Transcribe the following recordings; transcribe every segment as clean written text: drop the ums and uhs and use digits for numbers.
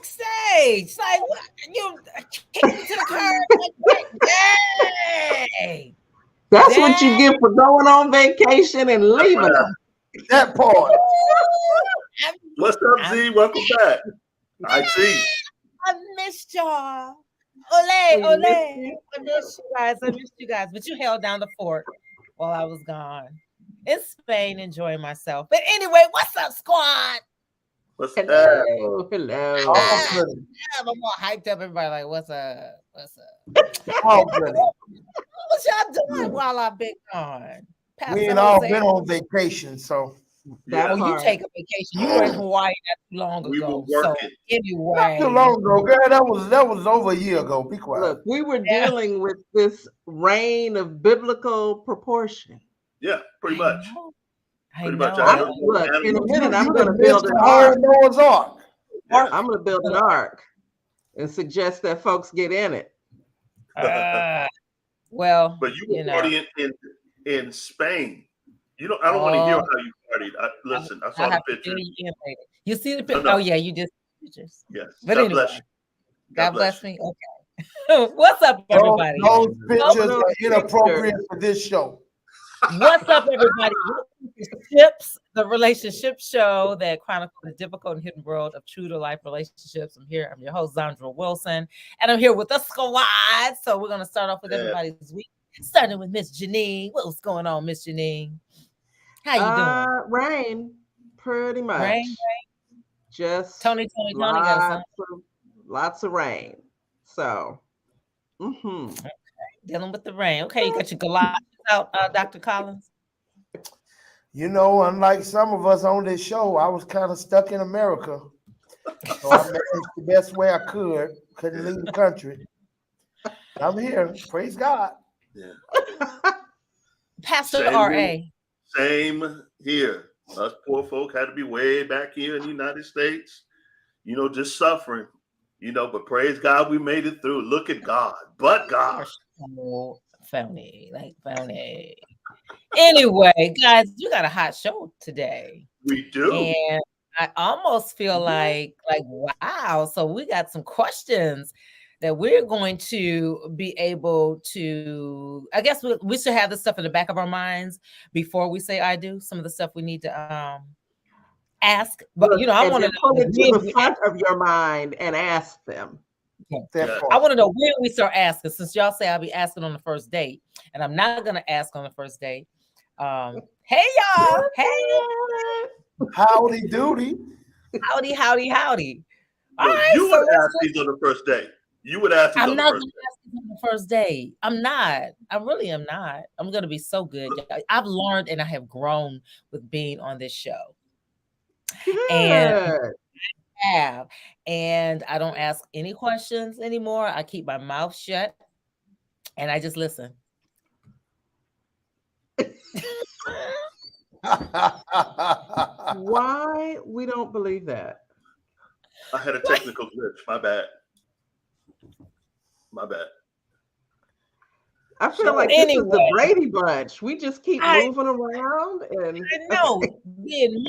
backstage. Like, what? You kicked me to the curb. Like, hey, That's what you get for going on vacation and leaving us. That part. What's up, Z? Welcome back. I see. I missed y'all. Ole, ole. I missed you guys. But you held down the fort while I was gone. In Spain, enjoying myself. But anyway, what's up, squad? What's Hello. up? Hello. I'm more hyped up. Everybody like, what's up? What's up? All good. What y'all doing while I've been gone? We ain't all been on vacation, so. That you take a vacation. You were in Hawaii not too long We ago. were So working. anyway, Not too long ago, girl. That was over a year ago. Be quiet. Look, we were dealing with this reign of biblical proportion. Yeah, pretty much. I much. know. Look, in a minute, I'm You going to done build missed an the whole ark. Noah's Ark. I'm going to build an ark and suggest that folks get in it. Well, But you were partying in Spain. I don't want to hear how you partied. Listen, I saw the picture. You see the picture? No. Oh yeah, you just pictures. Yes. But God anyway, bless you. God bless me. Okay. What's up, everybody? Those pictures are inappropriate for this show. What's up, everybody? Ships, the relationship show that chronicles the difficult and hidden world of true to life relationships. I'm here. I'm your host, Zondra Wilson, and I'm here with the squad. So we're gonna start off with everybody's week, starting with Miss Janine. What's going on, Miss Janine? How you doing? Rain, pretty much. Rain. Just Tony got lots of rain. So, okay. Dealing with the rain. Okay, you got your galoshes out, Dr. Collins. Unlike some of us on this show, I was kind of stuck in America. So I managed the best way I could. Couldn't leave the country. I'm here. Praise God. Yeah. Pastor R.A. Same here. Us poor folk had to be way back here in the United States, just suffering, but praise God, we made it through. Look at God, but God. Oh, phony. Anyway, guys, you got a hot show today. We do. And I almost feel like wow. So we got some questions that we're going to be able to, I guess we should have this stuff in the back of our minds before we say I do. Some of the stuff we need to ask. But I want to pull it to the front of your mind and ask them. I want to know when we start asking, since y'all say I'll be asking on the first date, and I'm not going to ask on the first date. Hey, y'all. Hey. Howdy doody. Howdy. All right, you would ask these on the first date. You would ask these on the first date. I'm not going to ask these on the first date. I'm not. I really am not. I'm going to be so good. I've learned and I have grown with being on this show. Good. And I don't ask any questions anymore. I keep my mouth shut and I just listen. Why we don't believe that? I had a technical glitch. My bad. I feel like this is the Brady Bunch. We just keep moving around and I know being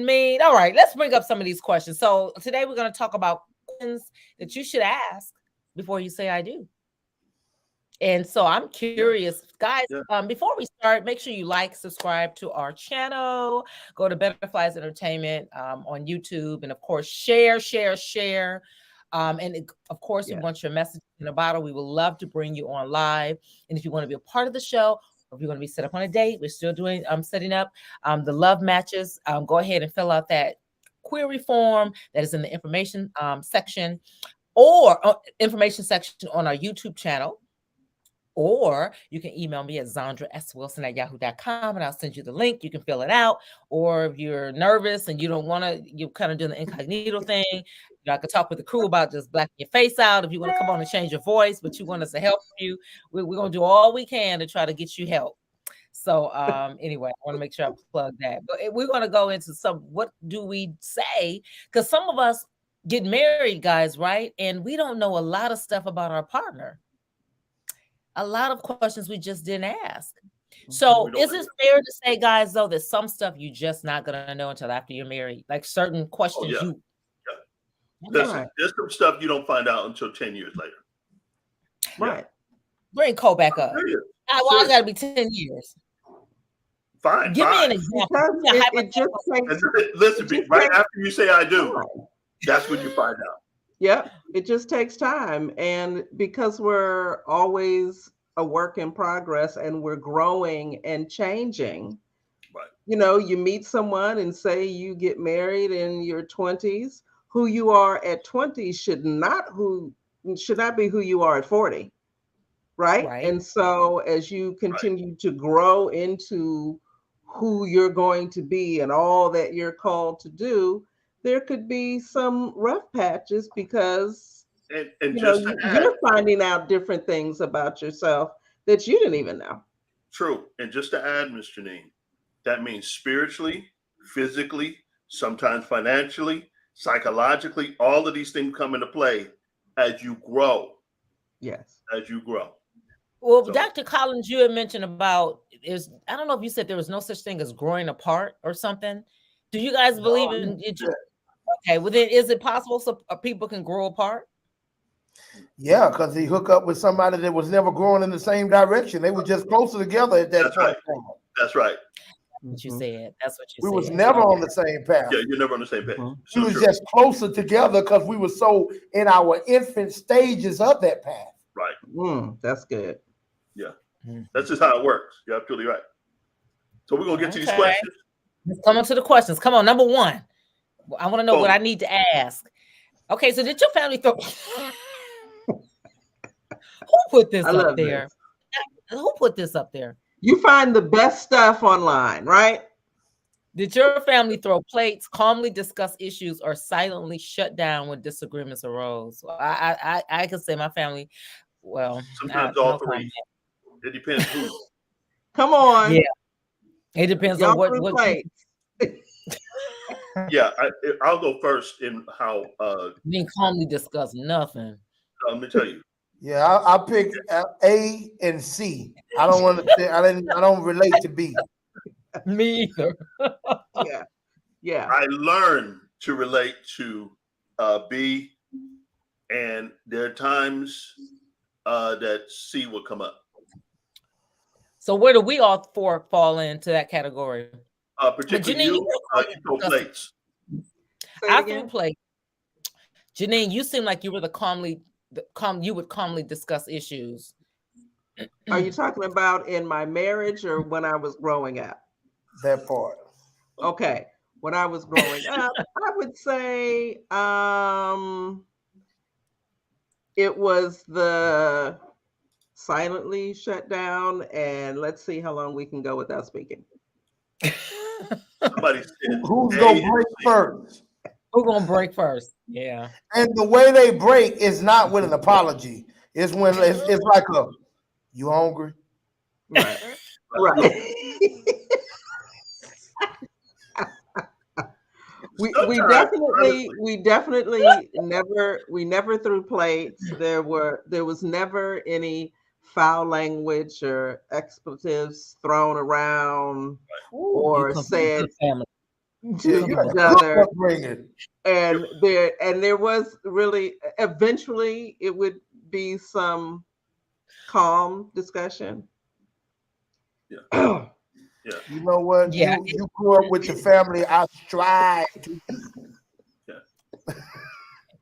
mean. All right, let's bring up some of these questions. So today we're going to talk about questions that you should ask before you say I do. And so I'm curious, guys, before we start, make sure you subscribe to our channel, go to Butterflies Entertainment on YouTube, and of course, share. And of course, we want your message in a bottle. We would love to bring you on live. And if you want to be a part of the show, or if you're going to be set up on a date, we're still doing setting up the love matches. Go ahead and fill out that query form that is in the information section or information section on our YouTube channel. Or you can email me at zondraswilson@yahoo.com and I'll send you the link. You can fill it out. Or if you're nervous and you don't want to, you're kind of doing the incognito thing, I could talk with the crew about just blacking your face out. If you want to come on and change your voice, but you want us to help you, we're going to do all we can to try to get you help. So anyway, I want to make sure I plug that. But we're going to go into what do we say? Because some of us get married, guys, right? And we don't know a lot of stuff about our partner. A lot of questions we just didn't ask. So is it fair to say, guys, though, that some stuff you're just not going to know until after you're married? Like certain questions Listen, there's some stuff you don't find out until 10 years later. Right. Bring Cole back up. I got to be 10 years. Fine. Give me an example. Listen, right after you say I do, that's when you find out. Yep. It just takes time. And because we're always a work in progress and we're growing and changing, right. You know, you meet someone and say you get married in your 20s, who you are at 20 should not be who you are at 40. Right. And so as you continue to grow into who you're going to be and all that you're called to do, there could be some rough patches because you're finding out different things about yourself that you didn't even know. True. And just to add, Ms. Janine, that means spiritually, physically, sometimes financially, psychologically, all of these things come into play as you grow. Yes. As you grow. Well, Dr. Collins, you had mentioned about I don't know if you said there was no such thing as growing apart or something. Do you guys believe in it? Okay, well then is it possible so people can grow apart? Yeah, because he hooked up with somebody that was never growing in the same direction. They were just closer together at that point. That's right. What you said. That's what you said. We was never on the same path. Yeah, you're never on the same page. We was just closer together because we were so in our infant stages of that path. Right. That's good. Yeah. That's just how it works. You're absolutely right. So we're going to get to these questions. Let's come on to the questions. Come on, number one. I want to know what I need to ask. Okay, so did your family throw... Who put this up there? Who put this up there? You find the best stuff online, right? Did your family throw plates, calmly discuss issues, or silently shut down when disagreements arose? Well, I can say my family, well... Sometimes all three. It depends who. Come on. Yeah. It depends on what plates. Yeah, I'll go first in how... You didn't calmly discuss nothing. Let me tell you. Yeah, I pick A and C. I don't want to. I don't relate to B. Me either. Yeah. I learned to relate to B, and there are times that C will come up. So where do we all four fall into that category? Particularly you throw plates. I threw plates. Janine, you seem like you were you would calmly discuss issues. Are you talking about in my marriage or when I was growing up? That part. Okay. When I was growing up, I would say it was the silently shut down, and let's see how long we can go without speaking. Somebody said, who's gonna break first? Who's gonna break first? Yeah. And the way they break is not with an apology. It's when it's like you hungry? Right. Right. we definitely never threw plates. There was never any foul language or expletives thrown around or said to each other. And there was really, eventually it would be some calm discussion. Yeah. Yeah. You know what? Yeah. You grew up with the family I strive to.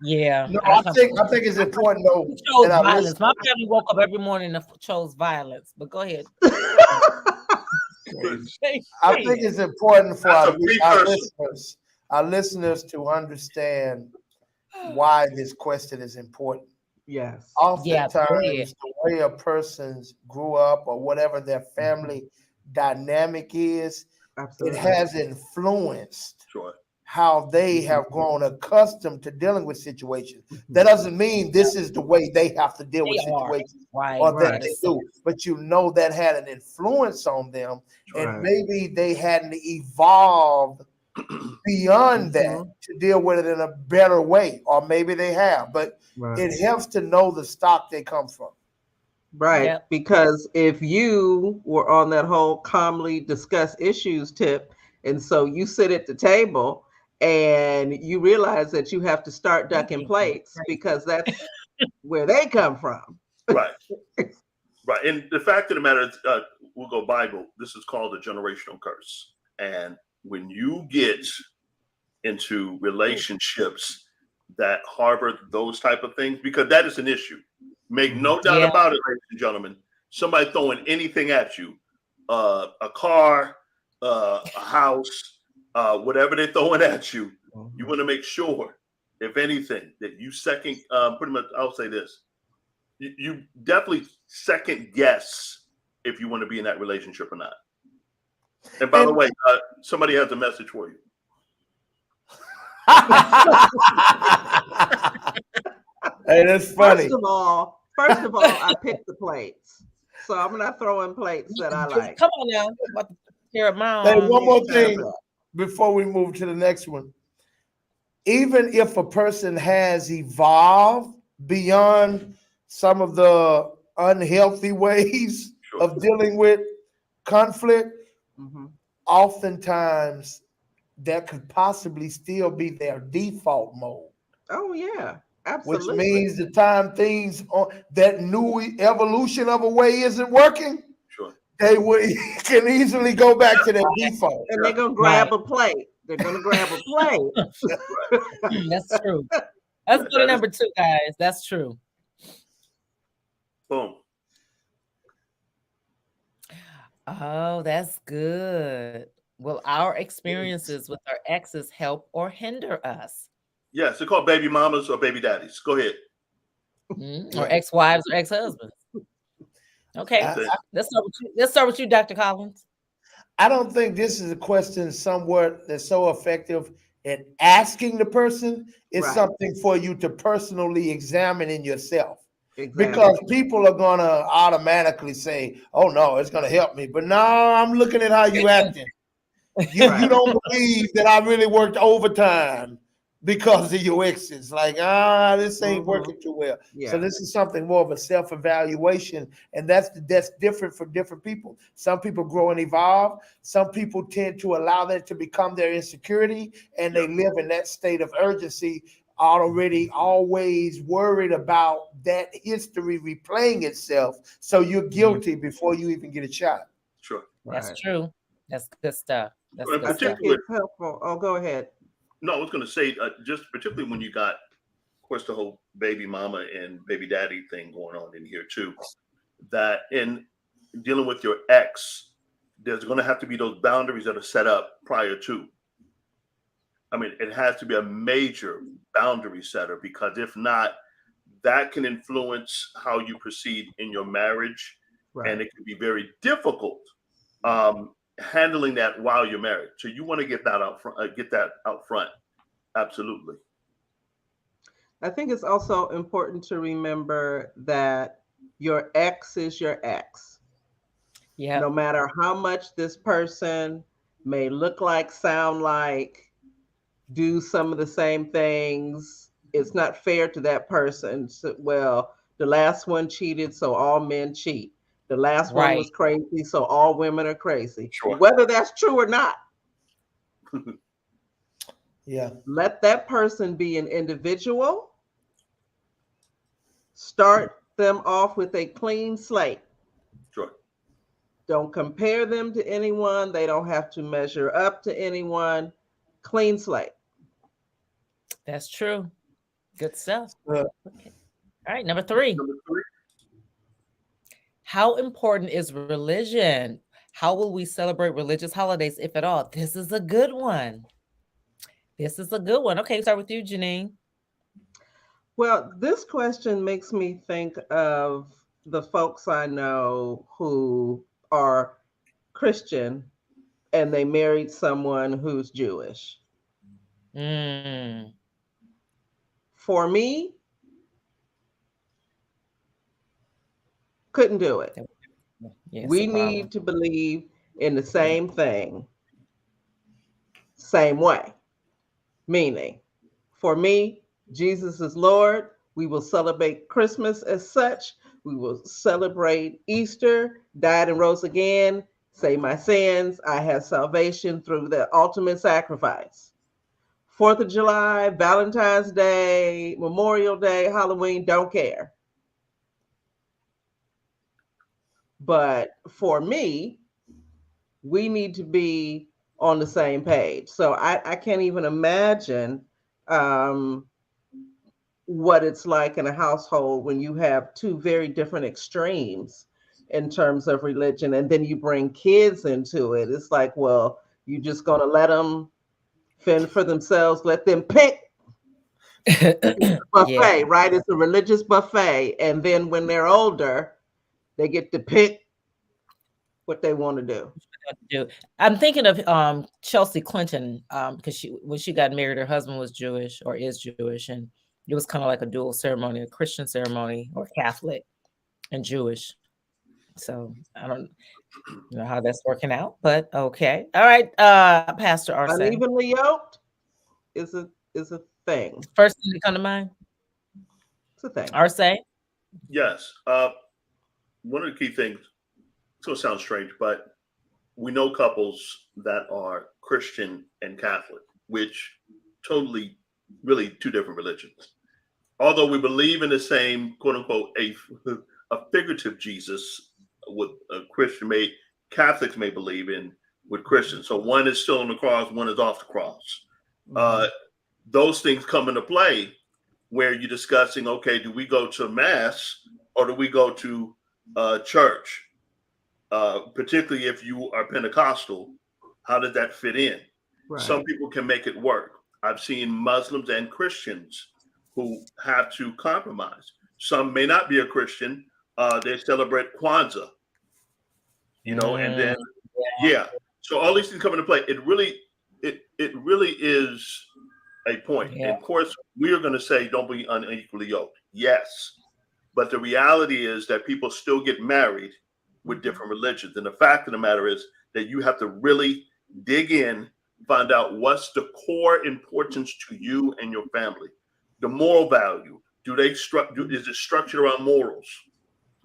Yeah. No, I think it's important though. Chose violence. My family woke up every morning and chose violence. But go ahead. I think it's important for our listeners to understand why this question is important. Yes. Oftentimes, the way a person's grew up or whatever their family dynamic is, it has influenced how they have grown accustomed to dealing with situations. That doesn't mean this is the way they have to deal with situations or that they do. But you know that had an influence on them, and maybe they hadn't evolved beyond that to deal with it in a better way, or maybe they have. But it helps to know the stock they come from. Right. Yep. Because if you were on that whole calmly discuss issues tip, and so you sit at the table and you realize that you have to start ducking plates because that's where they come from. Right. Right. And the fact of the matter is, we'll go Bible. This is called a generational curse. And when you get into relationships that harbor those type of things, because that is an issue. Make no doubt about it, ladies and gentlemen. Somebody throwing anything at you, a car, a house, whatever they're throwing at you, you want to make sure, if anything, that you second, pretty much, I'll say this, you definitely second guess if you want to be in that relationship or not. And by the way, somebody has a message for you. Hey, that's funny. First of all, I picked the plates, so I'm not throwing plates that I like. Come on now, about to tear up my Hey, one more thing before we move to the next one. Even if a person has evolved beyond some of the unhealthy ways of dealing with conflict, oftentimes that could possibly still be their default mode. Oh yeah, absolutely. Which means the time things on that new evolution of a way isn't working, they can easily go back to their default. And they're gonna grab a plate. They're gonna grab a plate. That's true. That's good number 2, guys. That's true. Boom. Oh, that's good. Will our experiences with our exes help or hinder us? Yes, they're called baby mamas or baby daddies. Go ahead. Or ex-wives or ex-husbands. Okay, let's start with you, Dr. Collins. I don't think this is a question somewhat that's so effective in asking the person. It's something for you to personally examine in yourself. Exactly. Because people are going to automatically say, oh, no, it's going to help me. But no, I'm looking at how you acting. You don't believe that I really worked overtime because of your exes. Like, this ain't working too well. Yeah. So this is something more of a self-evaluation. And that's different for different people. Some people grow and evolve. Some people tend to allow that to become their insecurity. And they live in that state of urgency, already always worried about that history replaying itself. So you're guilty before you even get a shot. Sure. That's true. That's good stuff. That's good stuff. It's helpful. Oh, go ahead. No, I was going to say, just particularly when you got, of course, the whole baby mama and baby daddy thing going on in here too, that in dealing with your ex, there's going to have to be those boundaries that are set up prior to. I mean, it has to be a major boundary setter, because if not, that can influence how you proceed in your marriage. And it can be very difficult handling that while you're married. So you want to get that out front. Absolutely. I think it's also important to remember that your ex is your ex. Yeah. No matter how much this person may look like, sound like, do some of the same things, it's not fair to that person. So, well, the last one cheated, so all men cheat. The last one was crazy, so all women are crazy. Sure. Whether that's true or not. Let that person be an individual. Start them off with a clean slate. Sure. Don't compare them to anyone. They don't have to measure up to anyone. Clean slate. That's true. Good stuff. Okay. All right, number 3. How important is religion? How will we celebrate religious holidays, if at all? This is a good one. Okay, start with you, Janine. Well, this question makes me think of the folks I know who are Christian and they married someone who's Jewish. For me, couldn't do it. Yes, we need to believe in the same thing, same way. Meaning, for me, Jesus is Lord. We will celebrate Christmas as such. We will celebrate Easter, died and rose again, say my sins. I have salvation through the ultimate sacrifice. 4th of July, Valentine's Day, Memorial Day, Halloween, don't care. But for me, we need to be on the same page. So I can't even imagine what it's like in a household when you have two very different extremes in terms of religion, and then you bring kids into it. It's like, well, you just gonna let them fend for themselves, let them pick. Buffet, right? It's a religious buffet, and then when they're older, they get to pick what they want to do. I'm thinking of Chelsea Clinton, because when she got married, her husband was Jewish or is Jewish, and it was kind of like a dual ceremony, a Christian ceremony or Catholic and Jewish. So I don't know how that's working out, but okay. All right, Pastor Arce. Unevenly yoked is a thing. First thing to come to mind? It's a thing. Arce? Yes. One of the key things, it's going to sound strange, but we know couples that are Christian and Catholic, which totally, really two different religions. Although we believe in the same, quote unquote, a figurative Jesus, what a Christian Catholics may believe in with Christians. So one is still on the cross, one is off the cross. Mm-hmm. Those things come into play where you're discussing, okay, do we go to mass or do we go to church? Particularly if you are Pentecostal, how does that fit in? Right. Some people can make it work. I've seen Muslims and Christians who have to compromise. Some may not be a Christian. They celebrate Kwanzaa, and then, So all these things come into play. It really is a point. Yeah. And of course, we are going to say, don't be unequally yoked. Yes. But the reality is that people still get married with different religions. And the fact of the matter is that you have to really dig in, find out what's the core importance to you and your family. The moral value. Is it structured around morals?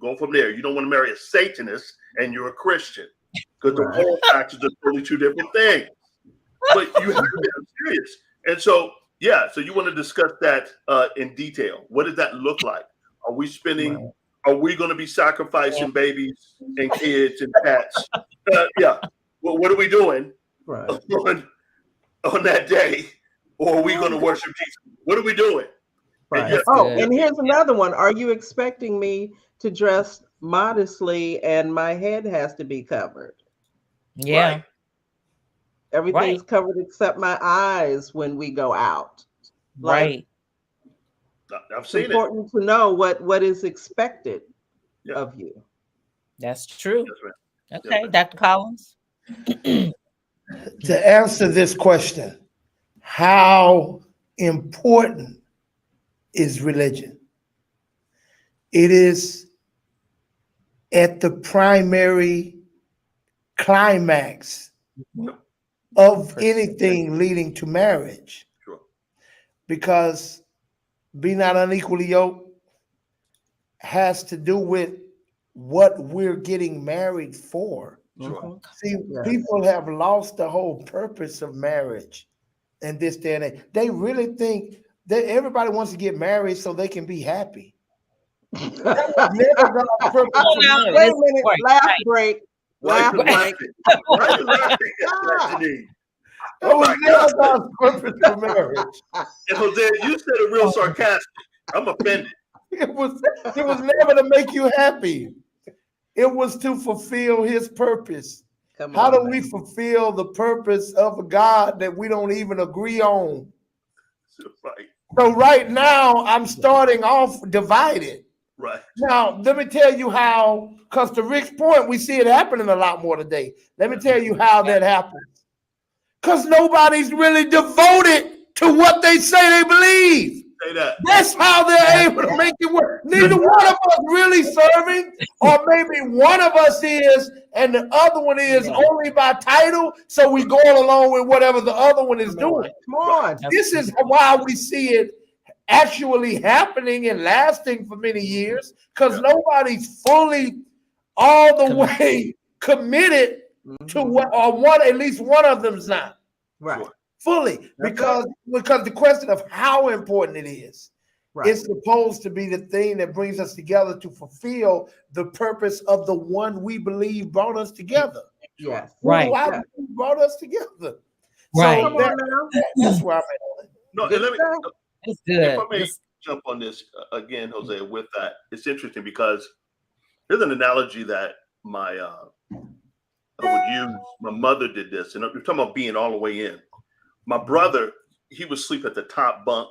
Go from there. You don't want to marry a Satanist and you're a Christian, because the moral factors are totally two different things. But you have to be serious. And so, so you want to discuss that in detail. What does that look like? Are we spending? Are we going to be sacrificing babies and kids and pets? Well, what are we doing on that day? Or are we going to worship Jesus? What are we doing? Right. And here's another one. Are you expecting me to dress modestly and my head has to be covered? Yeah. Right. Everything's covered except my eyes when we go out. Right. I've seen it's important to know what is expected of you. That's true. That's right. Okay, Dr. Collins. To answer this question, how important is religion? It is at the primary climax of anything leading to marriage. Sure. Because be not unequally yoked has to do with what we're getting married for. Sure. See, people have lost the whole purpose of marriage in this day and age. They really think that everybody wants to get married so they can be happy. Wait a minute, laugh break. Laugh break. It was never God's purpose for marriage. And Jose, you said it real sarcastic. I'm offended. It was never to make you happy. It was to fulfill his purpose. How do we fulfill the purpose of a God that we don't even agree on? Right. So right now, I'm starting off divided. Right. Now, let me tell you how, because to Rick's point, we see it happening a lot more today. Let me tell you how that happens. Because nobody's really devoted to what they say they believe. Say that. That's how they're able to make it work. Neither one of us really serving, or maybe one of us is, and the other one is only by title. So we going along with whatever the other one is doing. Come on. This is why we see it actually happening and lasting for many years, because nobody's fully all the way committed to what, or one, at least one of them's not. Right. fully, because the question of how important it is. Right. It's supposed to be the thing that brings us together to fulfill the purpose of the one we believe brought us together. Yes. Right. Why brought us together. Right. So that's where I'm at. No, and let me. It's good. If I may jump on this again, Jose, with that, it's interesting because there's an analogy that I would use. My mother did this, and you're talking about being all the way in. My brother, he would sleep at the top bunk,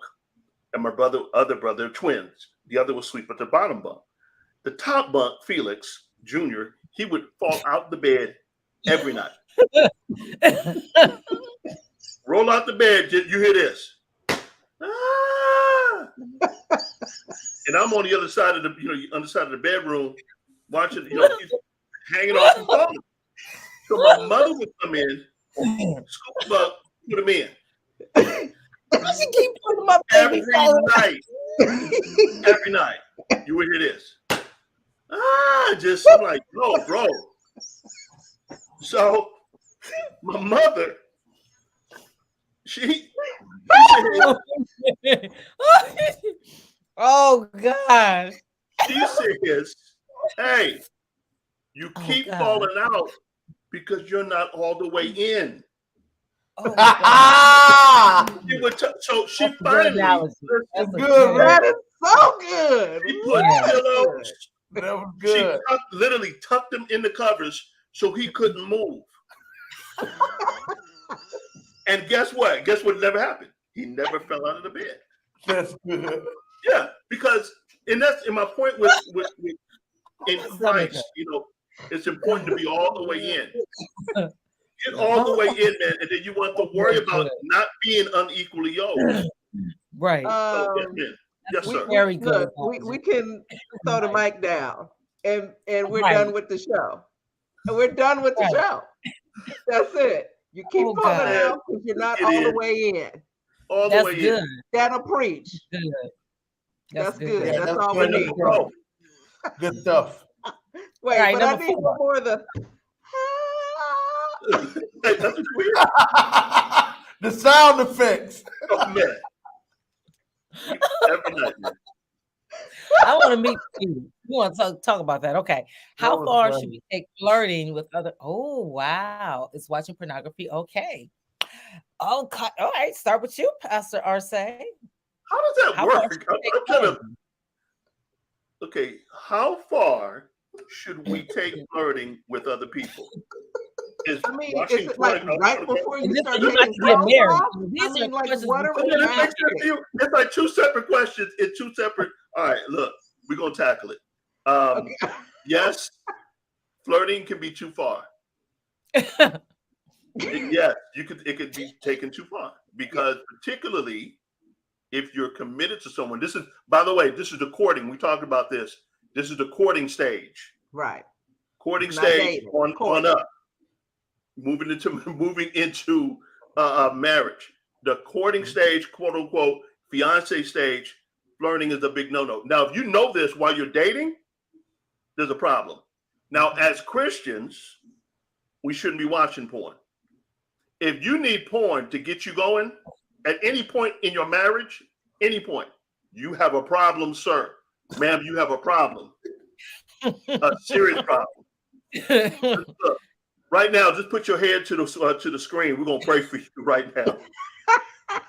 and my other brother, twins. The other would sleep at the bottom bunk. The top bunk, Felix Jr., he would fall out the bed every night. Roll out the bed, you hear this. Ah! And I'm on the other side of the bedroom watching, he's hanging off the phone. So my mother would come in, scoop him up, put him in. She keep putting my baby every night. You would hear this. I'm like, bro. So my mother, she oh God. She says, hey, you keep falling out because you're not all the way in. So she finally, that's good. That is so good. She put pillows. That was good. She literally tucked him in the covers so he couldn't move. And guess what? Guess what never happened? He never fell out of the bed. That's good. Yeah, because that's my point with in Christ, it's important to be all the way in. Get all the way in, man, and then you want to worry about not being unequally yoked. Right. Yes, sir. Very good. We can throw the mic down, and we're done with the show. We're done with the show. That's it. You keep falling out because you're not all the way in. All the way in. That'll preach. That's good. Yeah, that's all we need. Good stuff. Wait, right, but I need one more of the. That's weird. The sound effects. Oh man. Every night, man. I want to meet you. You want to talk about that? Okay. How far should we take flirting with other? Oh wow, it's watching pornography. Okay. Oh, all right. Start with you, Pastor Arce. How does that work? I'm kind of. Okay, how far should we take flirting with other people? Is it like right before you start to get married? It's like two separate questions. It's two separate. All right, look, we're gonna tackle it. Yes, flirting can be too far. Yes, it could be taken too far because particularly if you're committed to someone. This is, by the way, this is the courting. We talked about this. This is the courting stage. Right. Courting stage on up. Moving into marriage. The courting stage, quote unquote, fiance stage, flirting is a big no-no. Now, if you know this while you're dating, there's a problem. Now, as Christians, we shouldn't be watching porn. If you need porn to get you going at any point in your marriage, any point, you have a problem, sir. Ma'am, you have a problem. A serious problem. Look, right now, just put your head to the screen. We're gonna pray for you right now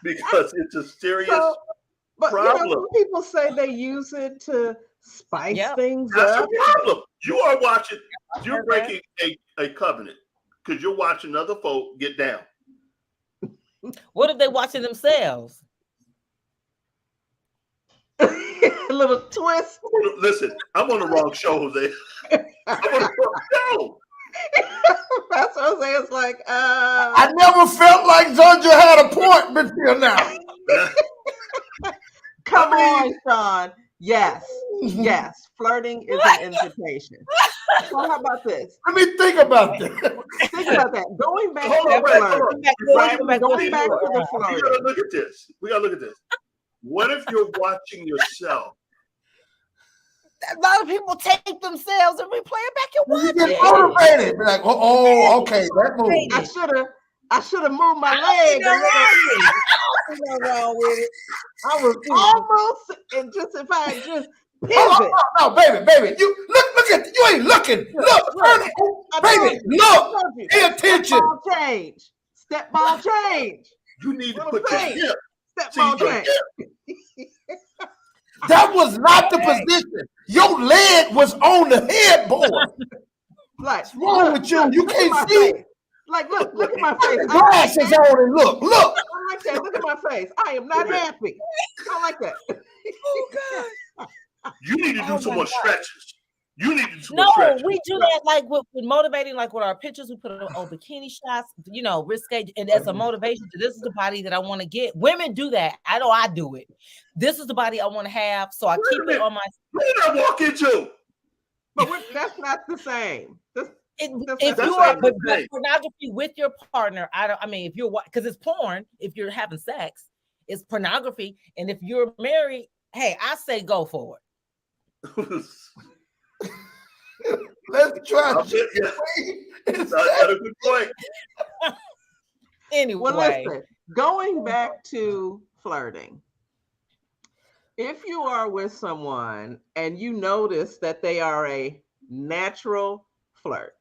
because it's a serious problem. People say they use it to spice things up. That's a problem. You are watching. You're breaking a covenant because you're watching other folk get down. What if they watching themselves? A little twist. Listen, I'm on the wrong show, Jose. I'm on the wrong show. Pastor Jose is like, I never felt like Zondra had a point until now. Come on, Sean. Yes. Flirting is an invitation. So how about this? Let me think about that. Think about that. Going back to the flirting. Going back to the flirting. We gotta look at this. What if you're watching yourself? A lot of people take themselves and replay it back and watch it. Motivated. Like, okay, that movie. I should have moved my leg. Nothing wrong with it. I was almost, and just if I had just pivot. No, baby, you look at you ain't looking. Look, baby, look. Pay attention. Step ball change. You need to put your hip. Step ball change. That was not the position. Your leg was on the headboard. What's wrong with you? You can't see. Like, look at my face. Glasses on and look. I like that. Look at my face. I am not happy. I like that. Oh God. You need to do some more stretches. You need to do some more stretches. No, we do that like with motivating, like with our pictures. We put it on bikini shots, risque, and as a motivation. This is the body that I want to get. Women do that. I know I do it. This is the body I want to have, so I keep it on my. Who did I walk into? But that's not the same. If you are pornography with your partner, if you're, because it's porn, if you're having sex, it's pornography. And if you're married, hey, I say go for it. Let's try. That's a good point. Anyway, well, listen, going back to flirting. If you are with someone and you notice that they are a natural flirt,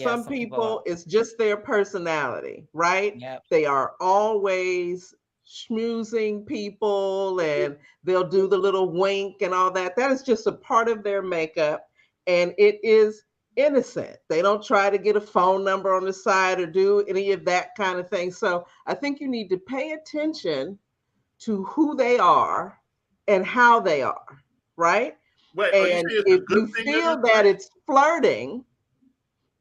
some people it's just their personality, right? Yep. They are always schmoozing people and they'll do the little wink and all that. That is just a part of their makeup, and it is innocent. They don't try to get a phone number on the side or do any of that kind of thing. So I think you need to pay attention to who they are and how they are, right? Wait, and if you feel that it's flirting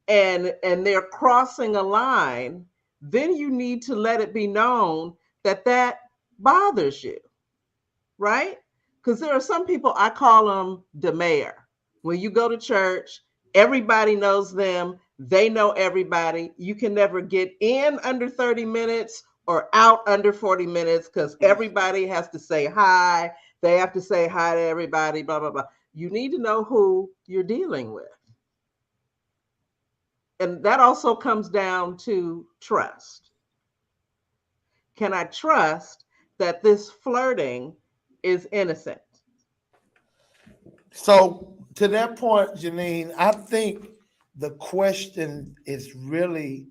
and they're crossing a line, then you need to let it be known that bothers you, right? Because there are some people, I call them the mayor. When you go to church, everybody knows them. They know everybody. You can never get in under 30 minutes or out under 40 minutes because everybody has to say hi. They have to say hi to everybody, blah, blah, blah. You need to know who you're dealing with. And that also comes down to trust. Can I trust that this flirting is innocent? So to that point, Janine, I think the question is really,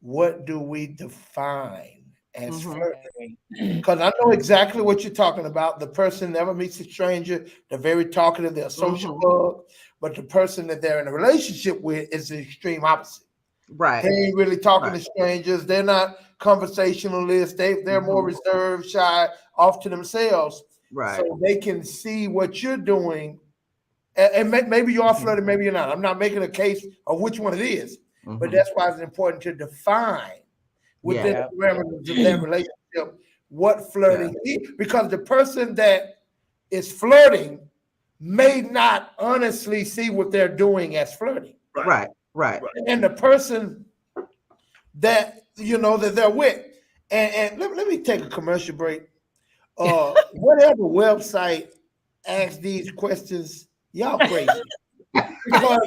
what do we define as flirting? Because I know exactly what you're talking about. The person never meets a stranger. They're very talkative. They're a social bug. But the person that they're in a relationship with is the extreme opposite. Right. They ain't really talking to strangers. They're not conversationalists. They're more reserved, shy, off to themselves. Right. So they can see what you're doing. And maybe you are flirting, maybe you're not. I'm not making a case of which one it is. But that's why it's important to define within the parameters of that relationship what flirting is. Because the person that is flirting may not honestly see what they're doing as flirting. Right. And the person that that they're with. And let me take a commercial break. Whatever website asks these questions, y'all crazy. Because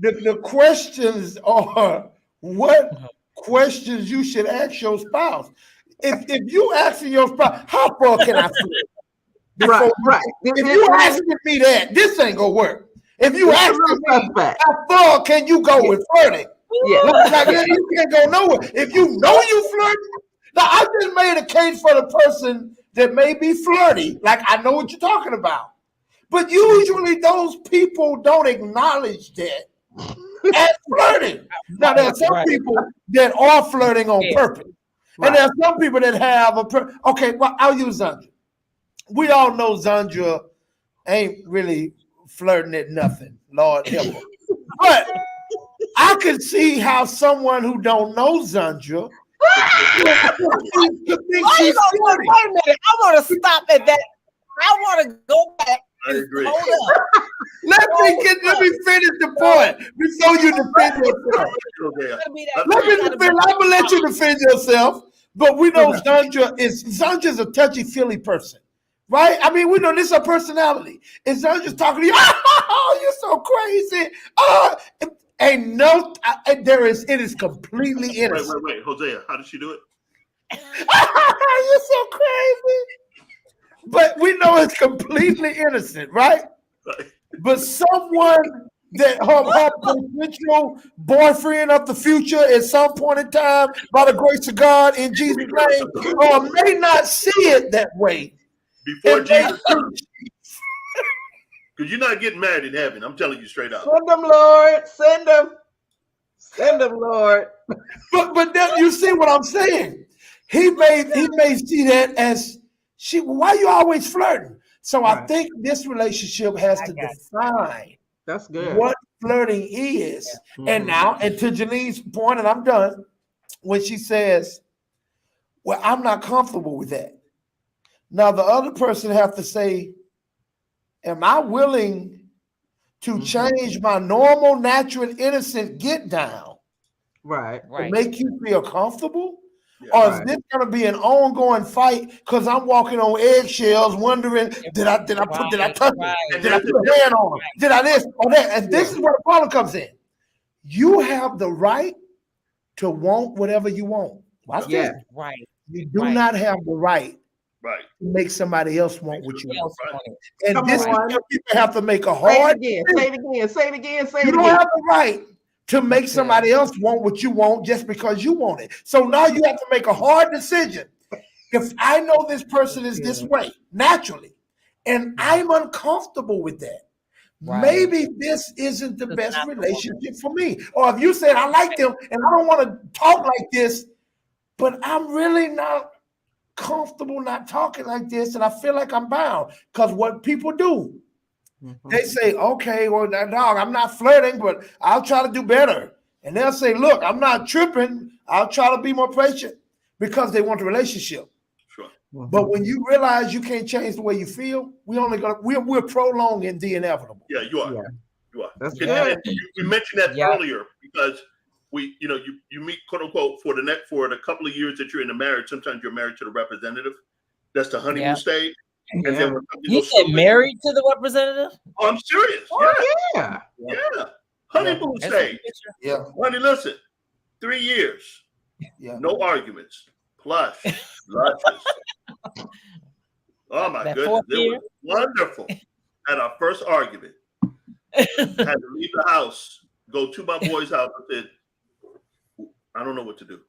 the questions are what questions you should ask your spouse. If you asking your spouse, how far can I flirt? Right. If you asking me that, this ain't gonna work. If you asking me how far can you go with flirting? Like you can't go nowhere. If you know you flirting, now I just made a case for the person that may be flirty. Like I know what you're talking about. But usually those people don't acknowledge that as flirting. Now there are some people that are flirting on purpose. And there are some people that have okay, well, I'll use Zondra. We all know Zondra ain't really flirting at nothing. Lord help her. But I can see how someone who don't know Zondra could think she's flirting. Wait a minute. I want to stop at that. I want to go back. I agree. Hold up. Let me finish the point before you defend yourself. I'm gonna let you defend yourself, but we know Zondra's a touchy-feely person, right? I mean, we know this is her personality. And Zondra's talking to you, oh, you're so crazy. Ain't no, it is completely innocent. Wait, Hosea, how did she do it? You're so crazy. But we know it's completely innocent, right? But someone that her potential boyfriend of the future at some point in time, by the grace of God, in Jesus' name, may not see it that way. Before Jesus comes. Because you're not getting married in heaven. I'm telling you straight up. Send them, Lord. Send them. Send them, Lord. But then you see what I'm saying. He may see that as why you always flirting? So right. I think this relationship has to define that's good what flirting is. Yeah. And to Janine's point, and I'm done, when she says, well, I'm not comfortable with that. Now the other person have to say, am I willing to change my normal, natural, innocent get down? Right. To make you feel comfortable? Yeah, or is this going to be an ongoing fight because I'm walking on eggshells, wondering, did I touch it? Did I put a hand on him? Did I this or that? And this is where the problem comes in. You have the right to want whatever you want. Watch this. Right. You do not have the right to make somebody else want what you want. And this is where people have to make a hard. Say it again. You don't have the right to make somebody else want what you want just because you want it. So now you have to make a hard decision. If I know this person is this way, naturally, and I'm uncomfortable with that, maybe this isn't the best relationship for me. Or if you said, I like them and I don't want to talk like this, but I'm really not comfortable not talking like this and I feel like I'm bound. Because what people do, they say, okay, well, dog, I'm not flirting, but I'll try to do better. And they'll say, look, I'm not tripping. I'll try to be more patient because they want a relationship. Sure. But when you realize you can't change the way you feel, we're prolonging the inevitable. Yeah, you are. Yeah. You are. That's good. We mentioned that earlier because you meet, quote unquote, for the couple of years that you're in the marriage. Sometimes you're married to the representative. That's the honeymoon stage. And then you get married to the representative? Oh, I'm serious. Oh, yeah. Honeymoon stage. Yeah. Honey, listen. 3 years. Yeah. No arguments. Plush. Luscious. Oh my goodness. It was wonderful. At our first argument, had to leave the house, go to my boy's house. I said, I don't know what to do.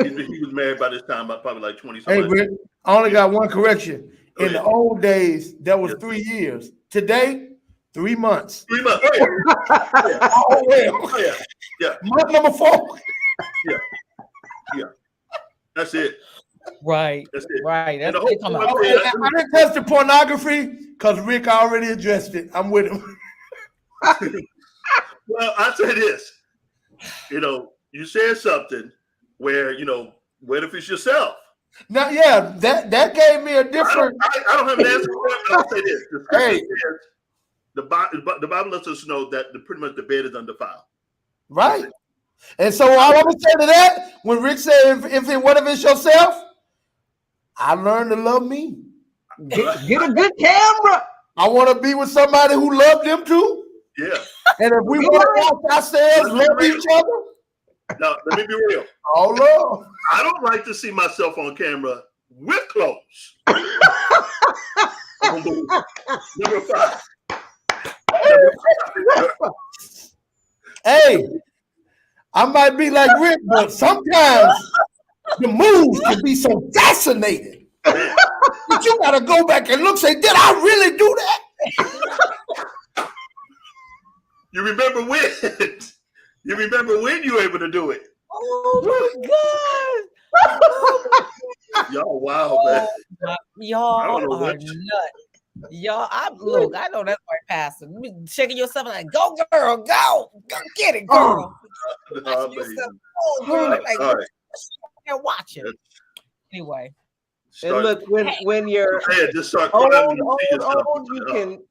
He was married by this time, probably like 20 something. Hey, Rick, I only got one correction. In the old days, that was 3 years. Today, 3 months. 3 months. Oh, yeah. Yeah. Month number 4. Yeah. That's it. Right. That's it. Right. That's I didn't touch the pornography because Rick already addressed it. I'm with him. Well, I say this. You said something where, what if it's yourself? Now, that gave me a different. I don't have an answer for it, but I'll say this. The Bible lets us know that pretty much the bed is undefiled. Right. And so all I'm going to say to that, when Rick said, what if it's yourself? I learned to love me. Get a good camera. I want to be with somebody who loved them too. Yeah. And if we want to watch ourselves love each other. Now, let me be real. Oh, Lord. I don't like to see myself on camera with clothes. Number 5. Hey, I might be like Rick, but sometimes the moves can be so fascinating. But you gotta go back and look, say, did I really do that? You remember when? You remember when you were able to do it? Oh my God. Y'all wild, man. Y'all are nuts. Y'all, I know that's right, Pastor. Shaking yourself like, go, girl, go get it, girl. They're watching. Anyway. And look, when you're just start old, you can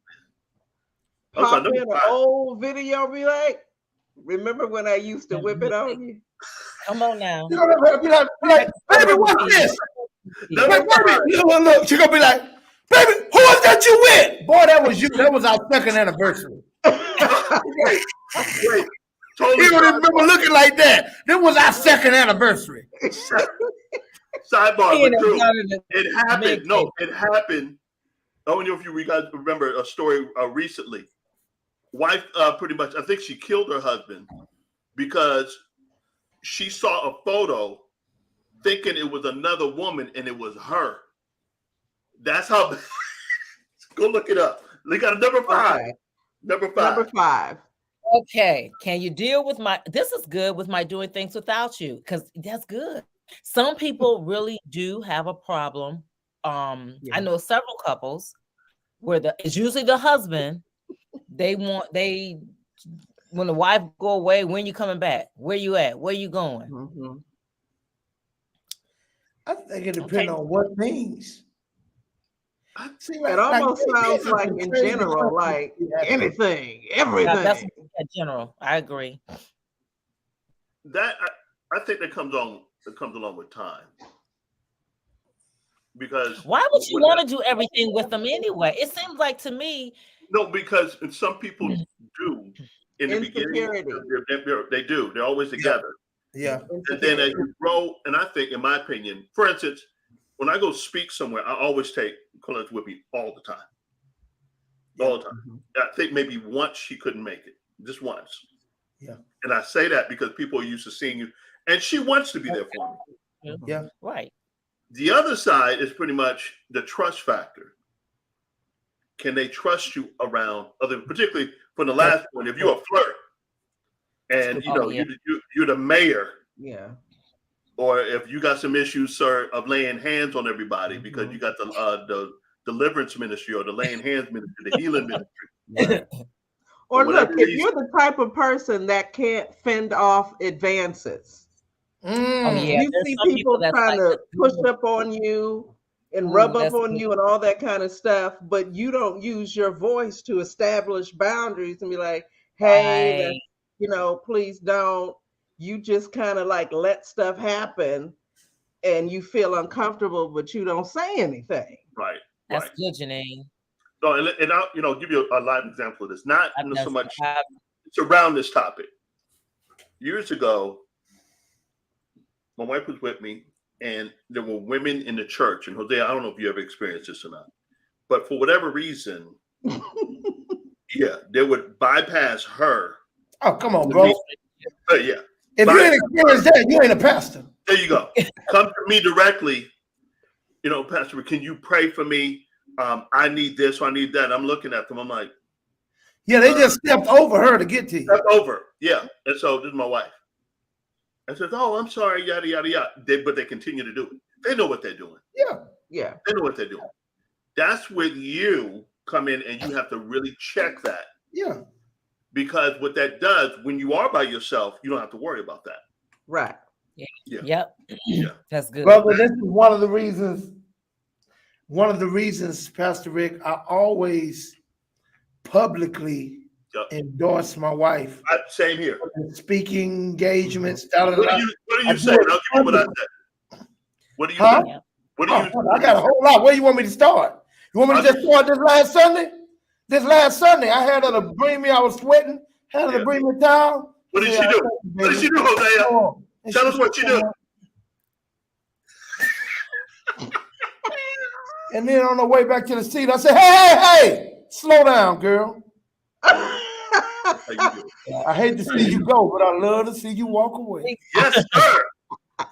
pop in an old video, be like, remember when I used to whip it on you? Come on now. Be like, baby, what's this? Look, she's gonna be like, baby, who is that you with? Boy, that was you. That was our second anniversary. Wait. Totally. He don't even remember looking like that. This was our second anniversary. Sidebar, but true. It happened. No, it happened. I don't know if you guys remember a story recently. Wife, pretty much, I think she killed her husband because she saw a photo thinking it was another woman and it was her. That's how. Go look it up. They got a number 5. Okay. Number 5. Number 5. Okay. Can you deal with this is good with my doing things without you? Because that's good. Some people really do have a problem. I know several couples where it's usually the husband. When the wife go away, when you coming back? Where you at? Where you going? Mm-hmm. I think it depends on what things. It almost sounds like in general, like anything, everything. That's in general. I agree. That I think that comes along with time. Because why would you want to do everything with them anyway? It seems like to me. No, because some people do in the beginning. They do. They're always together. Yeah. And then as you grow, and I think, in my opinion, for instance, when I go speak somewhere, I always take Colette with me all the time. All the time. I think maybe once she couldn't make it, just once. Yeah. And I say that because people are used to seeing you, and she wants to be there for me. Yeah. Right. The other side is pretty much the trust factor. Can they trust you around other, particularly from the last point, if you're a flirt and you're the mayor. Yeah. Or if you got some issues, sir, of laying hands on everybody because you got the deliverance ministry or the laying hands ministry, the healing ministry. Or look, if you're the type of person that can't fend off advances, you see people trying to push up on you and rub up on you and all that kind of stuff, but you don't use your voice to establish boundaries and be like, hey, please don't. You just kind of like let stuff happen and you feel uncomfortable, but you don't say anything. Right. That's good, Janine. No, and I'll give you a live example of this. Not so much, it's around this topic. Years ago, my wife was with me and there were women in the church. And Jose, I don't know if you ever experienced this or not, but for whatever reason, they would bypass her. Oh, come on, bro. Yeah. If you ain't experienced that, you ain't a pastor. There you go. Come to me directly. Pastor, can you pray for me? I need this or I need that. I'm looking at them. I'm like, yeah, they just stepped over her to get to you. Stepped over. Yeah. And so this is my wife. I said, oh, I'm sorry, yada, yada, yada. But they continue to do it. They know what they're doing. Yeah. Yeah. They know what they're doing. That's when you come in and you have to really check that. Yeah. Because what that does, when you are by yourself, you don't have to worry about that. Right. Yeah. Yep. Yeah. That's good. Brother, this is one of the reasons, Pastor Rick, I always publicly endorse my wife. Same here. Speaking engagements. What do you say? I'll give you what I said. What do you say? What do you I got a whole lot. Where you want me to start? You want me to just start this last Sunday? This last Sunday, I had her to bring me, I was sweating, had her to bring me down. What did she do? What did she do, Hosea? Tell us what she did. And then on the way back to the seat, I said, hey, slow down, girl. I hate to see you go, but I love to see you walk away. Yes, sir.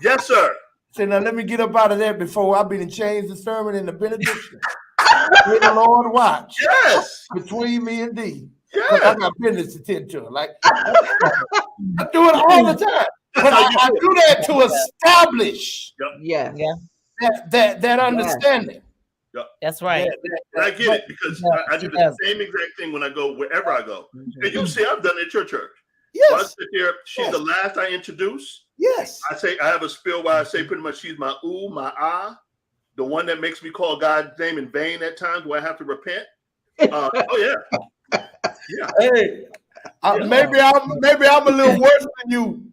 Yes, sir. Say, now let me get up out of there before I've been changed the sermon and the benediction. May the Lord watch. Yes. Between me and thee. Yes. I got business to tend to. Like I do it all the time. But I do that to establish that understanding. Yep. That's right. And I get it because I do the same exact thing when I go wherever I go. And you see, I've done it at your church. Yes. So I sit there, she's the last I introduce. Yes. I have a spiel where I say pretty much she's my ooh, my ah, the one that makes me call God's name in vain at times where I have to repent. Oh yeah. Yeah. Hey, maybe I'm a little worse than you.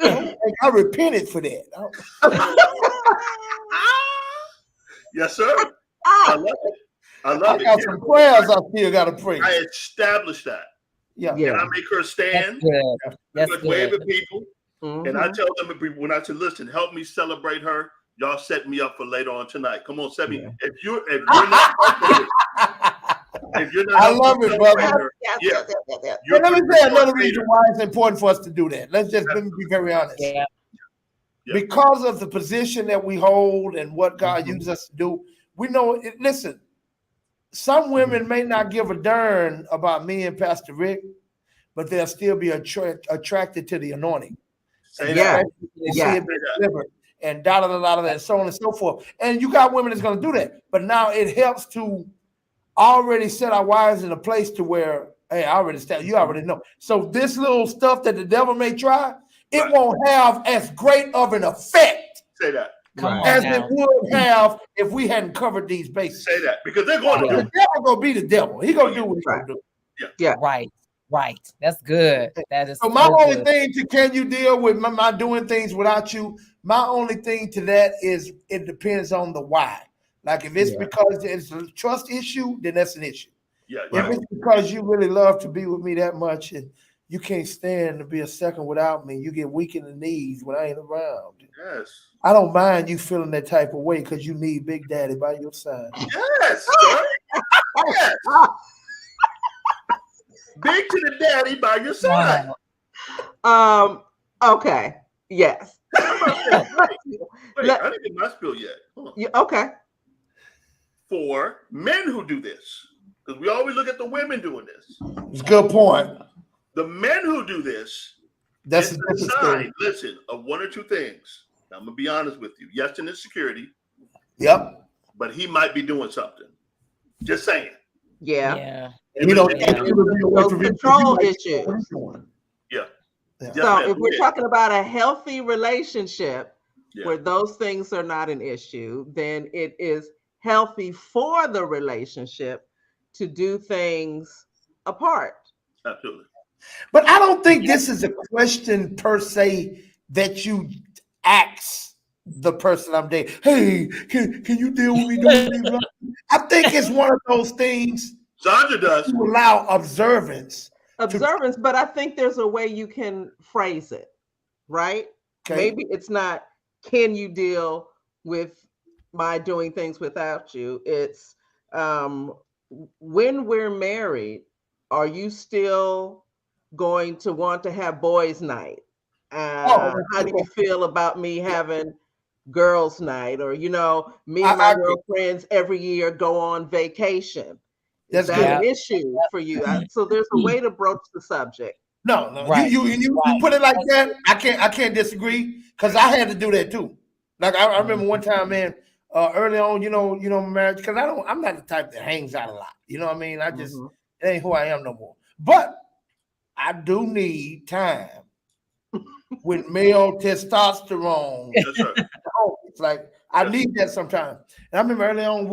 I repented for that. Yes, sir. I love it. I got some prayers I still got to pray. I established that. Yeah. And I make her stand. That's good. Wave at people. And I tell them when I say, listen, help me celebrate her. Y'all set me up for later on tonight. Come on, Sebby. If you're not I love it, brother. Let me say another reason why it's important for us to do that. Let's just be very honest. Yeah. Because of the position that we hold and what God uses us to do, we know it. Listen, some women may not give a darn about me and Pastor Rick, but they'll still be attracted to the anointing. See it delivered and and so on and so forth. And you got women that's going to do that. But now it helps to already set our wives in a place to where, hey, you already know. So this little stuff that the devil may try, it won't have as great of an effect Say that. as it would have if we hadn't covered these bases. Say that, because they're going to do it. The devil going to be the devil. He going to do what he's going to do. Yeah. Right. That's good. That is so my only thing to can you deal with my doing things without you? My only thing to that is it depends on the why. Like if it's because it's a trust issue, then that's an issue. Yeah. If it's because you really love to be with me that much and you can't stand to be a second without me, you get weak in the knees when I ain't around. Yes. I don't mind you feeling that type of way because you need Big Daddy by your side. Yes. Yes. Big to the daddy by your side. Okay. Yes. Wait, I didn't get my spiel yet. Okay. For men who do this, because we always look at the women doing this. It's a good point. The men who do this, that's a sign, listen, of one or two things. Now, I'm going to be honest with you. Yes, in insecurity. Yep. But he might be doing something. Just saying. Yeah. You know, those control issues. Yeah. So if we're talking about a healthy relationship where those things are not an issue, then it is healthy for the relationship to do things apart. Absolutely. But I don't think this is a question per se that you ask the person I'm dating. Hey, can you deal with me doing things? I think it's one of those things. Zondra does. To allow observance, but I think there's a way you can phrase it, right? Okay. Maybe it's not, can you deal with my doing things without you? It's when we're married, are you still going to want to have boys' night? How do you feel about me having girls' night? Or, me and my girlfriends every year go on vacation. Is that an issue for you? So there's a way to broach the subject. No. Right. You put it like that. I can't disagree because I had to do that too. Like I remember one time, man, early on, marriage, because I'm not the type that hangs out a lot. You know what I mean? I just it ain't who I am no more. But I do need time with male testosterone. It's like I need that sometimes. And I remember early on,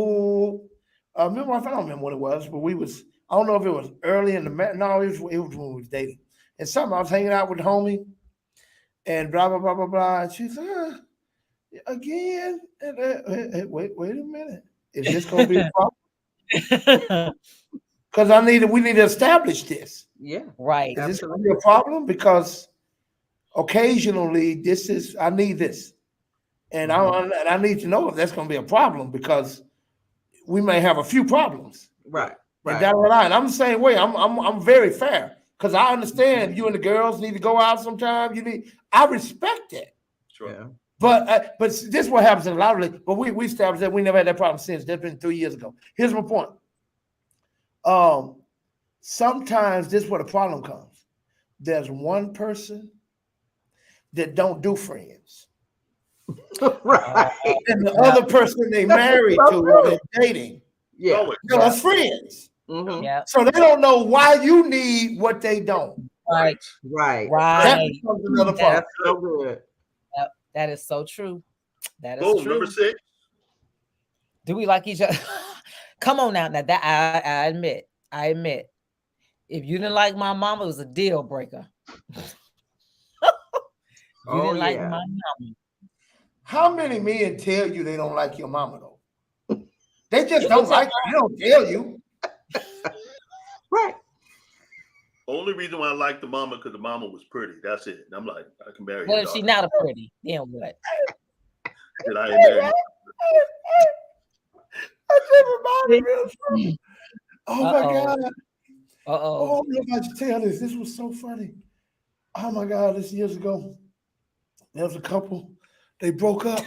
I don't remember what it was, but I don't know if it was early in the no, it was when we was dating. And I was hanging out with the homie and blah, blah, blah, blah, blah. And she's again. And, wait a minute. Is this going to be a problem? Because we need to establish this. Yeah. Right. Is this going to be a problem? Because occasionally I need this. And I need to know if that's going to be a problem because we may have a few problems. Right. And I'm the same way. I'm very fair because I understand you and the girls need to go out sometime. I respect that. Sure. Yeah. But this is what happens in a lot of but we established that we never had that problem since. That's been 3 years ago. Here's my point. Sometimes this is where the problem comes. There's one person that don't do friends. Right. And the other person they married to or they're dating. Yeah. They're friends. Mm-hmm. Yeah. So they don't know why you need what they don't. Right. That becomes another problem. That's so good. Yep. That is so true. That is true. Number 6. Do we like each other? Come on now. Now that I admit. If you didn't like my mama, it was a deal breaker. You didn't like my mama. How many men tell you they don't like your mama though? They just don't like you. They don't tell you. Right. Only reason why I like the mama because the mama was pretty. That's it. And I'm like, I can marry. Well, if she's not a pretty, then what? Then I ain't married. I just reminded me. Oh my God. Oh, I'm about to tell this. This was so funny. Oh my God, this years ago. There was a couple. They broke up.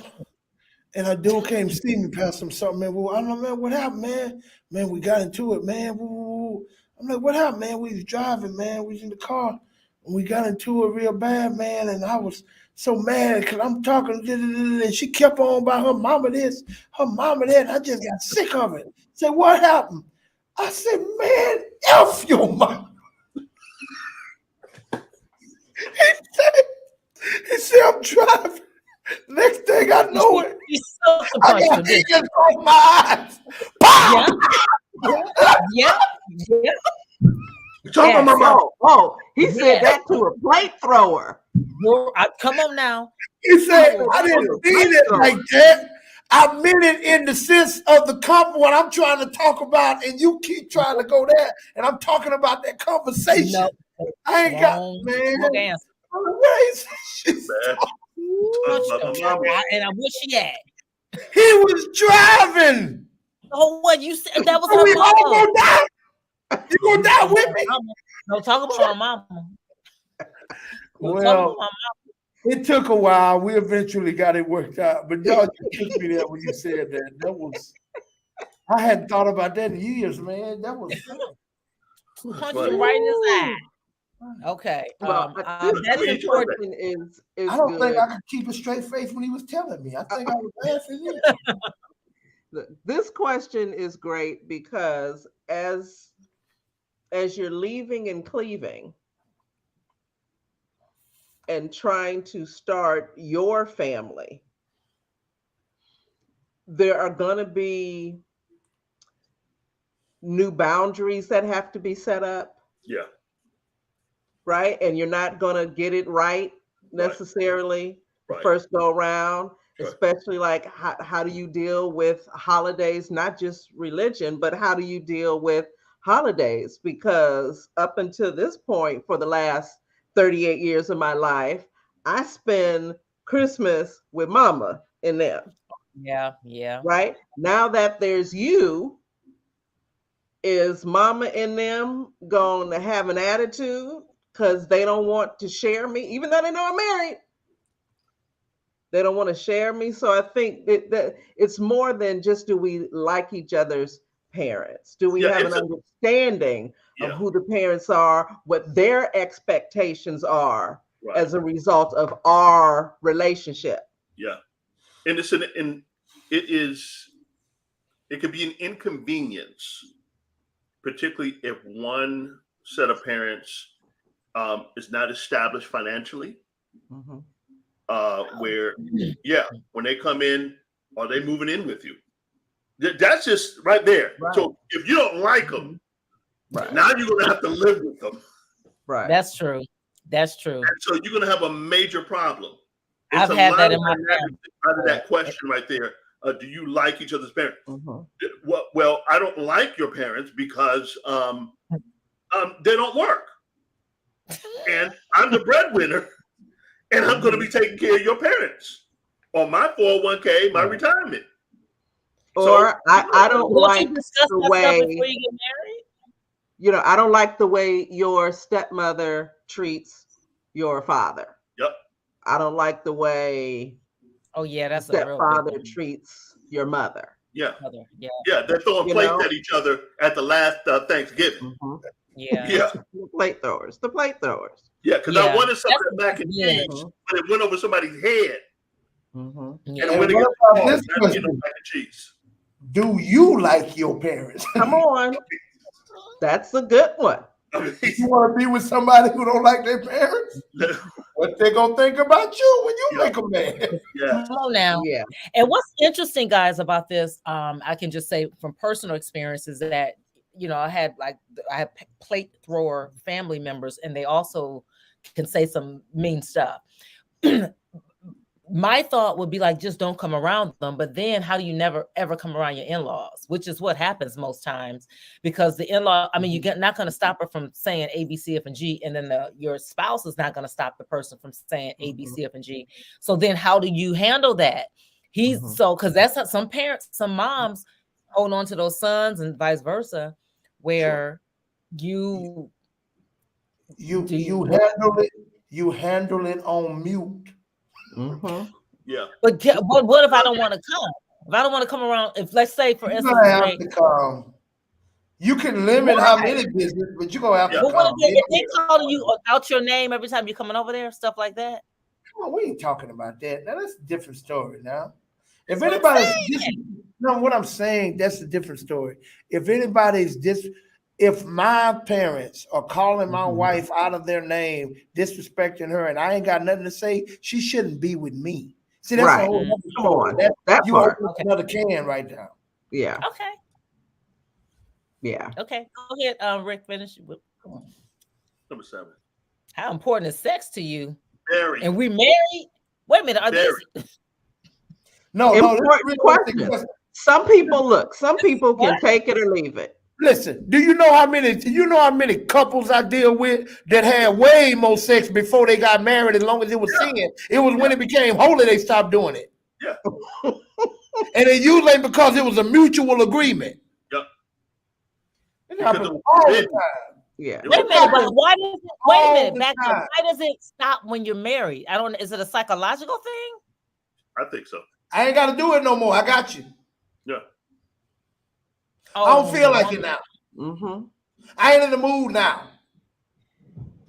And a dude came to see me, past him something, man. Well, I don't know, man, what happened, man? Man, we got into it, man. I'm like, what happened, man? We was driving, man. We was in the car. And we got into it real bad, man. And I was so mad because I'm talking, and she kept on about her mama this, her mama that. And I just got sick of it. Said, what happened? I said, man, F your mama. He said, I'm driving. Next thing I know it, I got tears from my eyes. Yeah. Talking about my mom. Oh, he said that to a plate thrower. Come on now. He said, I didn't mean it like that. I meant it in the sense of the what I'm trying to talk about, and you keep trying to go there, and I'm talking about that conversation. No, I ain't got, man. And I wish she had. He was driving. Oh, what you said? That was so her we mama. All gonna die. You gonna die with me? No, talk about her mama. Well, it took a while. We eventually got it worked out, but y'all just took me there when you said that. That was. I hadn't thought about that in years, man. That was. Punch him right in his eye. Okay. Well, that's important. Is I don't good. think I could keep a straight face when he was telling me. I think I was laughing. This question is great because as you're leaving and cleaving and trying to start your family, there are going to be new boundaries that have to be set up. Yeah. Right? And you're not going to get it right necessarily the first go around, especially like how do you deal with holidays, not just religion, but how do you deal with holidays? Because up until this point, for the last 38 years of my life, I spend Christmas with mama and them. Yeah. Right? Now that there's you, is mama and them going to have an attitude because they don't want to share me, even though they know I'm married? They don't want to share me. So I think that it's more than just, do we like each other's parents? Do we have an understanding of who the parents are, what their expectations are as a result of our relationship? Yeah. And it could be an inconvenience, particularly if one set of parents is not established financially, where, when they come in, are they moving in with you? That's just right there. Right. So if you don't like them, now you're going to have to live with them. Right. That's true. That's true. And so you're going to have a major problem. I've had that in my family. Out of that question right there, do you like each other's parents? Well, I don't like your parents because they don't work. And I'm the breadwinner, and I'm going to be taking care of your parents on my 401k, my retirement. Or I don't like the way, before you get married? I don't like the way your stepmother treats your father. Yep. I don't like the way that's stepfather treats your mother. Yeah. They're throwing plates at each other at the last Thanksgiving. The plate throwers. Yeah, because I wanted something back in cheese, but it went over somebody's head. And it went against mac and cheese. Do you like your parents? Come on. That's a good one. You want to be with somebody who don't like their parents? What they gonna think about you when you make them mad? Come on now. Yeah. And what's interesting, guys, about this, I can just say from personal experiences that I had plate thrower family members, and they also can say some mean stuff. my thought would be like, just don't come around them. But then how do you never ever come around your in-laws, which is what happens most times, because the in-law, I mean, you're not going to stop her from saying A, B, C, F, and G. And then your spouse is not going to stop the person from saying A, B, C, F, and G. So then how do you handle that? Because that's how some parents, some moms hold on to those sons and vice versa, where you handle it on mute. Yeah. But what if I don't want to come? If I don't want to come around, if let's say for instance, you can limit how many visits, but you're gonna have to come. What if they calling you out your name every time you're coming over there, stuff like that? Come on, we ain't talking about that. Now that's a different story. Now, if anybody's what I'm saying, that's a different story. If anybody's if my parents are calling my wife out of their name, disrespecting her, and I ain't got nothing to say, she shouldn't be with me. See, that's a whole other story. That you part. open another can right now. Yeah. Okay. Yeah. Okay. Go ahead, Rick. Finish. Come on. Number 7. How important is sex to you? Very. And we married? Wait a minute. Are these? No. Important question. Some people can take it or leave it. Listen, do you know how many couples I deal with that had way more sex before they got married? As long as it was sin, it was when it became holy they stopped doing it. Yeah. And it usually because it was a mutual agreement. Yep. It happens all the time. Yeah. Wait a minute, but why does it? Wait a minute, back up. Why does it stop when you're married? I don't. Is it a psychological thing? I think so. I ain't got to do it no more. I got you. Yeah. I don't feel like it now. I ain't in the mood now.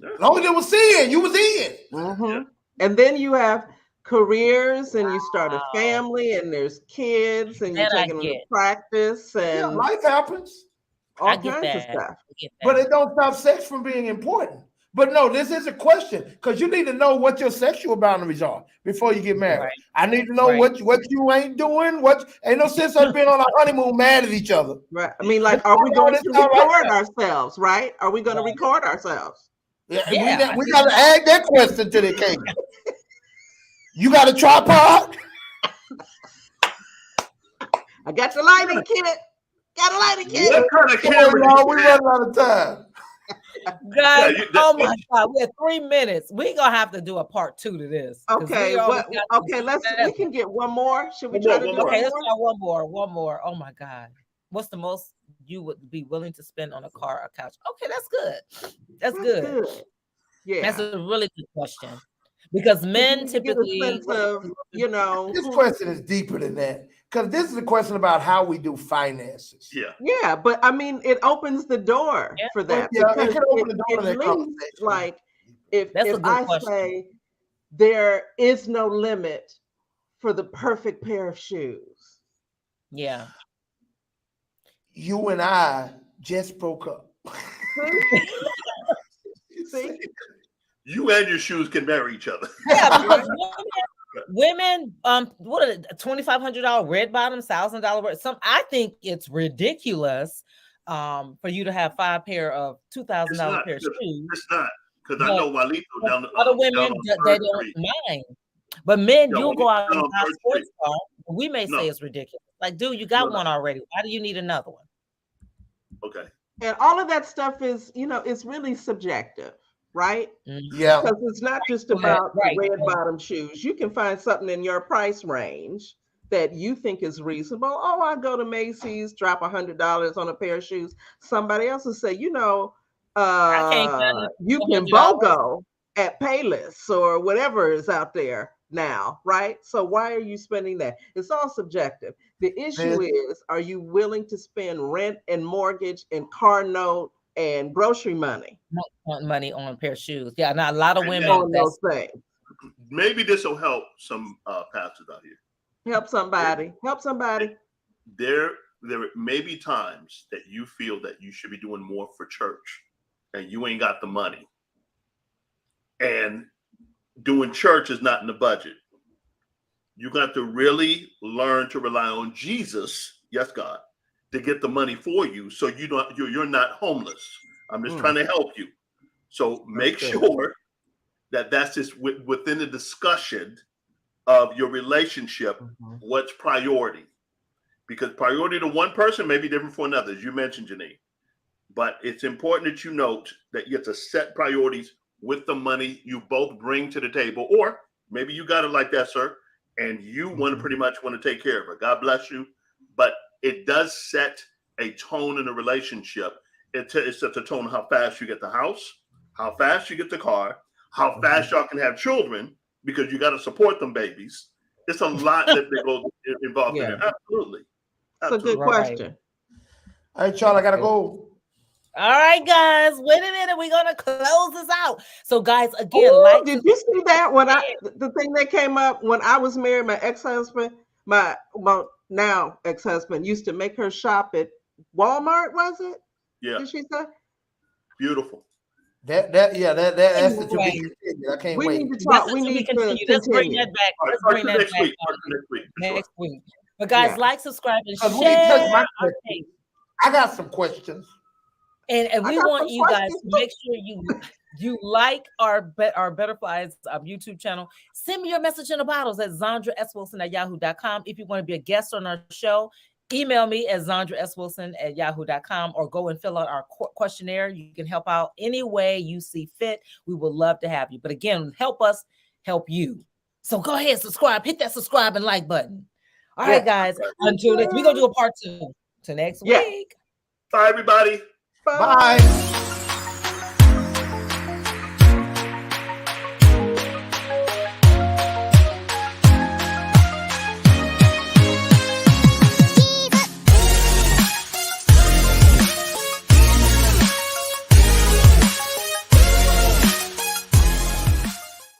As long as it was sin, you was in. Yeah. And then you have careers, and you start a family, and there's kids, and you're taking them to practice, and life happens. All kinds of stuff. But it don't stop sex from being important. But no, this is a question, because you need to know what your sexual boundaries are before you get married. Right. I need to know what you ain't doing. What ain't no sense of being on a honeymoon mad at each other. Right. I mean, like, are we going to record ourselves? Right? Are we going to record ourselves? Yeah. We got to add that question to the cake. You got a tripod? I got the lighting kit. Got a lighting kit. What kind of camera? We running out of time. Guys, oh my God, we have 3 minutes. We're gonna have to do a part 2 to this. Okay, we can get one more. Should we try to do one more? Okay, let's try one more. Oh my God. What's the most you would be willing to spend on a car or couch? Okay, that's good. That's good. Yeah. That's a really good question. Because men typically this question is deeper than that. Because this is a question about how we do finances. Yeah, but I mean, it opens the door for that. Yeah, it can open the door to that conversation. Like, if I say there is no limit for the perfect pair of shoes. Yeah. You and I just broke up. See? You and your shoes can marry each other. Yeah, because women, what are $2,500 red bottoms, $1,000? I think it's ridiculous for you to have 5 pair of $2,000 pair of shoes. It's not, because I know Walito down the other women they don't mind, but men, you'll go out and buy a sports car. We may say it's ridiculous. Like, dude, you got one already. Why do you need another one? Okay. And all of that stuff is, it's really subjective. Right? Yeah. Because it's not just about red bottom shoes. You can find something in your price range that you think is reasonable. Oh, I go to Macy's, drop $100 on a pair of shoes. Somebody else will say, you can BOGO at Payless or whatever is out there now, right? So why are you spending that? It's all subjective. The issue is, are you willing to spend rent and mortgage and car note and grocery money? Money on a pair of shoes. Yeah, now a lot of women on those things. Maybe this will help some pastors out here. Help somebody. There may be times that you feel that you should be doing more for church and you ain't got the money. And doing church is not in the budget. You got to really learn to rely on Jesus, yes, God, to get the money for you, so you're not homeless. I'm just trying to help you. So make sure that that's just within the discussion of your relationship, what's priority. Because priority to one person may be different for another, as you mentioned, Janine. But it's important that you note that you have to set priorities with the money you both bring to the table. Or maybe you got it like that, sir, and you want to pretty much want to take care of her. God bless you. But it does set a tone in a relationship. It sets a tone of how fast you get the house, how fast you get the car, how fast y'all can have children, because you got to support them babies. It's a lot that goes involved in it. Absolutely. It's a good question. All right, y'all, I got to go. All right, guys, wait a minute. We're gonna close this out. So, guys, again, did you see that when the thing that came up when I was married? My ex-husband, my now ex-husband, used to make her shop at Walmart. Was it? Yeah. Did she say? Beautiful. That's the to be continued. I can't wait. We need to talk. We need to continue. Let's bring that back. Let's bring that back next week. But guys, like, subscribe, and share. I got some questions. And we want you guys to make sure you like our Butterflies YouTube channel. Send me your message in the bottles at zondraswilson@yahoo.com. If you want to be a guest on our show, email me at zondraswilson@yahoo.com or go and fill out our questionnaire. You can help out any way you see fit. We would love to have you. But again, help us help you. So go ahead, subscribe, hit that subscribe and like button. All right, guys. Until next, we're going to do a part 2 to next week. Bye, everybody. Bye.